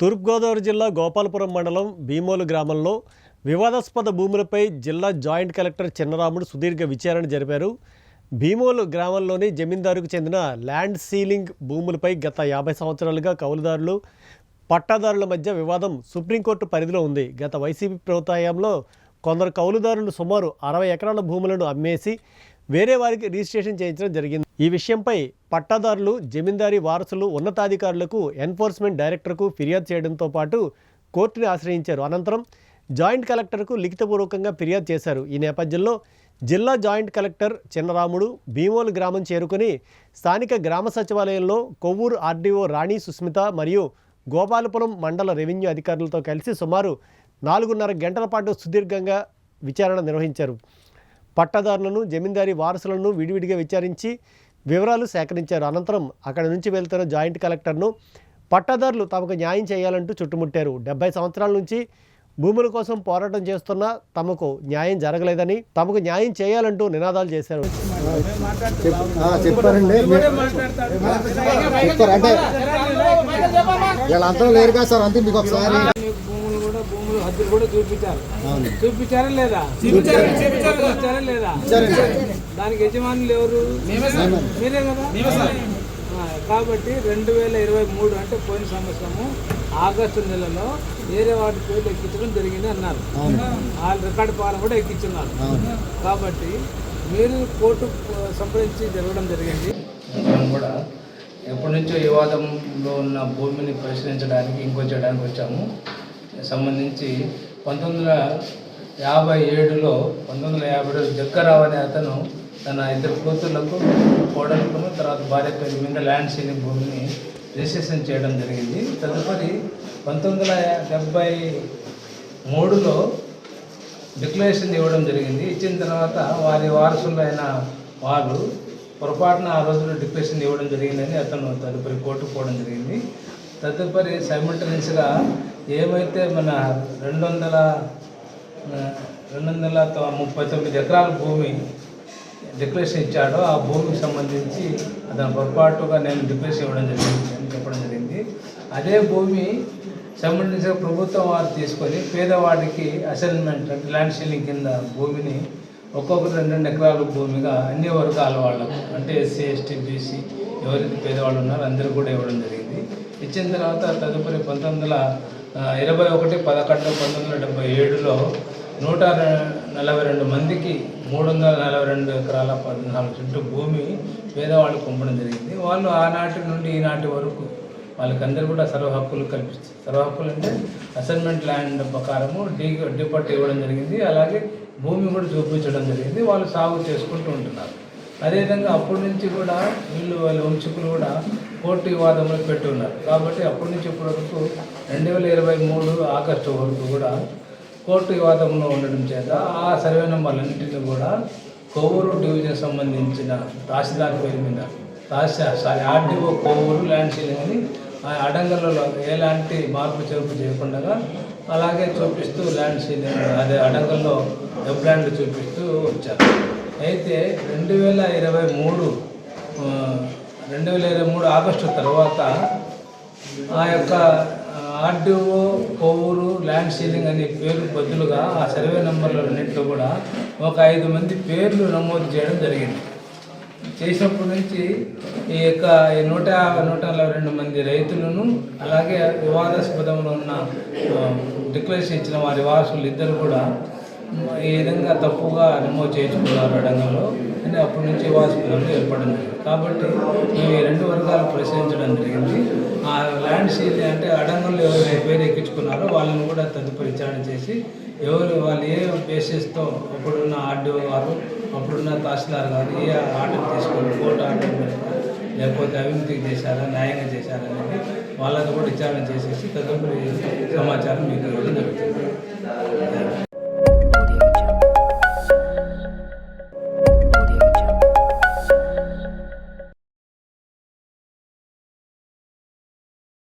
తూర్పుగోదావరి జిల్లా గోపాలపురం మండలం భీమోలు గ్రామంలో వివాదాస్పద భూములపై జిల్లా జాయింట్ కలెక్టర్ చిన్నరాముడు సుదీర్ఘ విచారణ జరిపారు. భీమోలు గ్రామంలోని జమీందారుకు చెందిన ల్యాండ్ సీలింగ్ భూములపై గత 50 సంవత్సరాలుగా కౌలుదారులు పట్టాదారుల మధ్య వివాదం సుప్రీంకోర్టు పరిధిలో ఉంది. గత వైసీపీ ప్రభుత్వంలో కొందరు కౌలుదారులు సుమారు 60 ఎకరాల భూములను అమ్మేసి వేరే వారికి రిజిస్ట్రేషన్ చేయించడం జరిగింది. ఈ విషయంపై పట్టాదారులు, జమీందారీ వారసులు ఉన్నతాధికారులకు, ఎన్ఫోర్స్మెంట్ డైరెక్టర్కు ఫిర్యాదు చేయడంతో పాటు కోర్టుని ఆశ్రయించారు. అనంతరం జాయింట్ కలెక్టర్కు లిఖితపూర్వకంగా ఫిర్యాదు చేశారు. ఈ నేపథ్యంలో జిల్లా జాయింట్ కలెక్టర్ చిన్నరాముడు భీమోలు గ్రామం చేరుకుని స్థానిక గ్రామ సచివాలయంలో కొవ్వూరు ఆర్డీఓ రాణి సుస్మిత మరియు గోపాలపురం మండల రెవెన్యూ అధికారులతో కలిసి సుమారు 4.5 గంటల పాటు సుదీర్ఘంగా విచారణ నిర్వహించారు. పట్టాదారులను, జమీందారీ వారసులను విడివిడిగా విచారించి వివరాలు సేకరించారు. అనంతరం అక్కడి నుంచి వెళ్తున్న జాయింట్ కలెక్టర్ను పట్టాదారులు తమకు న్యాయం చేయాలంటూ చుట్టుముట్టారు. 70 సంవత్సరాల నుంచి భూముల కోసం పోరాటం చేస్తున్నా తమకు న్యాయం జరగలేదని, తమకు న్యాయం చేయాలంటూ నినాదాలు చేశారు. హద్దులు కూడా చూపించారా లేదా? దానికి యజమానులు ఎవరు? మీరే కదా. కాబట్టి 2023 అంటే పోయిన సంవత్సరము ఆగస్టు నెలలో వేరే వాటి పేర్లు ఎక్కించడం జరిగింది అన్నారు. వాళ్ళ రికార్డు పాలన కూడా ఎక్కించున్నారు. కాబట్టి మీరు కోర్టు సంప్రదించి జరగడం జరిగింది. మనం కూడా ఎప్పటి నుంచో వివాదంలో ఉన్న భూమిని పరిశీలించడానికి ఇంకొంచడానికి వచ్చాము. సంబంధించి 1957లో జక్కరావు అనే అతను తన 2 కూతుర్లకు, కోడలకు, తర్వాత భార్య పేరు మీద ల్యాండ్ సీలింగ్ భూమిని రిజిస్ట్రేషన్ చేయడం జరిగింది. తదుపరి 1973లో డిక్లరేషన్ ఇవ్వడం జరిగింది. ఇచ్చిన తర్వాత వారి వారసులైన వాళ్ళు పొరపాటున ఆ రోజుల్లో డిక్లరేషన్ ఇవ్వడం జరిగిందని అతను తదుపరి కోర్టుకు పోవడం జరిగింది. తదుపరి సైమల్టేనియస్గా ఏమైతే మన 239 ఎకరాల భూమి డిక్లరేషన్ ఇచ్చాడో ఆ భూమికి సంబంధించి అతను పొరపాటుగా నేను డిక్లరేషన్ ఇవ్వడం జరిగింది అని చెప్పడం జరిగింది. అదే భూమి సైమల్టేనియస్గా ప్రభుత్వం వారు తీసుకొని పేదవాడికి అసైన్మెంట్ అంటే ల్యాండ్ సీలింగ్ కింద భూమిని ఒక్కొక్కరు 2 ఎకరాల భూమిగా అన్ని వర్గాల వాళ్ళకు అంటే ఎస్సీ, ఎస్టీ, బీసీ ఎవరైతే పేదవాళ్ళు ఉన్నారో అందరూ కూడా ఇవ్వడం జరిగింది. ఇచ్చిన తర్వాత తదుపరి 1921-11-1977లో 142 మందికి 342 ఎకరాల 14 సెంట్లు భూమి పేదవాళ్ళు పంపడం జరిగింది. వాళ్ళు ఆనాటి నుండి ఈనాటి వరకు వాళ్ళకందరూ కూడా సర్వ హక్కులు కల్పిస్తారు. సర్వ హక్కులు అంటే అసైన్మెంట్ ల్యాండ్ ప్రకారము డిపట్టు ఇవ్వడం జరిగింది. అలాగే భూమి కూడా చూపించడం జరిగింది. వాళ్ళు సాగు చేసుకుంటూ ఉంటున్నారు. అదేవిధంగా అప్పటి నుంచి కూడా వాళ్ళ వంశకులు కూడా కోర్టు వివాదంలో పెట్టి ఉన్నారు. కాబట్టి అప్పటి నుంచి ఇప్పటి వరకు 2023 ఆగస్టు వరకు కూడా కోర్టు వివాదంలో ఉండడం చేత ఆ సర్వే నెంబర్లన్నింటినీ కూడా కొవ్వూరు డివిజన్ సంబంధించిన తహసీల్దార్ పేరు మీద ఆర్డీఓ కొవ్వూరు ల్యాండ్ సీలింగ్ అని అడంగల్లో ఎలాంటి మార్పు చేర్పు చేయకుండా అలాగే చూపిస్తూ ల్యాండ్ సీలింగ్ అదే అడంగల్లో వెబ్ ల్యాండ్ చూపిస్తూ వచ్చారు. అయితే 2023 ఆగస్టు తర్వాత ఆ యొక్క ఆర్డీఓ కొవ్వూరు ల్యాండ్ సీలింగ్ అనే పేరు బదులుగా ఆ సర్వే నెంబర్లన్నింటిలో కూడా ఒక 5 మంది పేర్లు నమోదు చేయడం జరిగింది. చేసినప్పటి నుంచి ఈ యొక్క 142 మంది రైతులను అలాగే వివాదాస్పదంలో ఉన్న డిక్లరేషన్ ఇచ్చిన వారి వారసులు ఇద్దరు కూడా ఈ విధంగా తప్పుగా నమోదు చేయించుకున్నారు అడంగంలో అని అప్పటి నుంచి వివాదాస్పదంలో ఏర్పడడం జరిగింది. కాబట్టి ఈ 2 వర్గాలు పరిశీలించడం జరిగింది. ఆ ల్యాండ్ సీలింగ్ అంటే అడంగంలో ఎవరు పేరు ఎక్కించుకున్నారో వాళ్ళని కూడా తదుపరి విచారణ చేసి వాళ్ళు ఏ బేసిస్తో అప్పుడున్న ఆర్డీఓ గారు, అప్పుడున్న తహసీల్దార్ గారు ఏ ఆర్డర్ తీసుకొని కోర్టు ఆర్డర్ లేకపోతే అవినీతికి చేశారా, న్యాయంగా చేశారా అనేది వాళ్ళతో కూడా విచారణ చేసేసి తదుపరి సమాచారం మీకు ఇవ్వడం జరుగుతుంది.